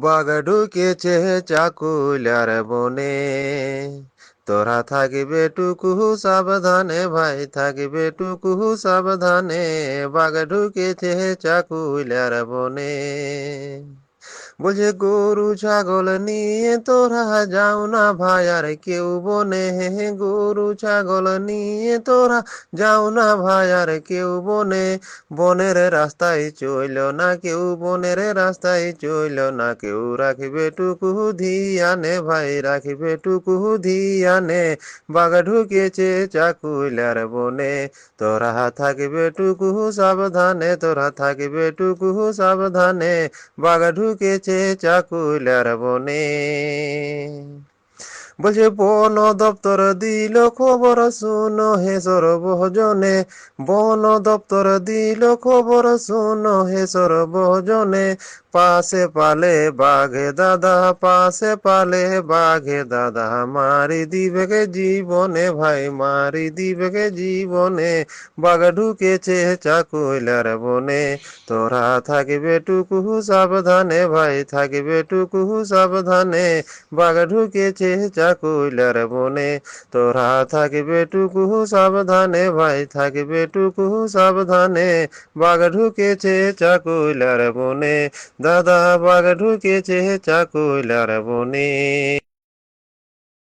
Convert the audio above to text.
বাঘ ঢুকেছে চাকুলার বনে, তোরা থাকবে টুকু সাবধানে ভাই, থাকবে টুকু সাবধানে, বাঘ ঢুকেছে চাকুলার বনে। বলছে গরু ছাগল নিয়ে তোরা যাও না ভাই আর কেউ বনে, গরু ছাগল নিয়ে তোরা যাও না ভাই আর কেউ বনে, বনের রাস্তায় চইল না কেউ, বনের রাস্তায় চইল না কেউ, রাখবে টুকু ধিয়ানে ভাই, রাখবে টুকু ধিয়ানে, বাঘ ঢুকেছে চাকুলার বনে, তোরা থাকবে টুকু সাবধানে, তোরা থাকবে টুকু সাবধানে, বাঘ ঢুকেছে চাকুলার বনে। বলছে বন দপ্তর দিল খবর শুনো হে সর্বজনে, বন দপ্তর দিল খবর শুনো হে সর্বজনে, পাশে পালে বাঘে দাদা, পাশে পালে বাঘে দাদা, মারি দিবে গে জীবনে ভাই, মারি দিবে গে জীবনে, বাঘ ঢুকেছে চাকুলার বনে, তোরা থাকবে টুকু সাবধানে ভাই, থাকবে টুকু সাবধানে, বাঘ ঢুকেছে চাকুলার বনে, তোরা থাকবে টুকু সাবধানে ভাই, থাকবে টুকু সাবধানে, বাঘ ঢুকেছে চাকুলার বনে, দাদা বাঘ ঢুকেছে চাকুলার বনে।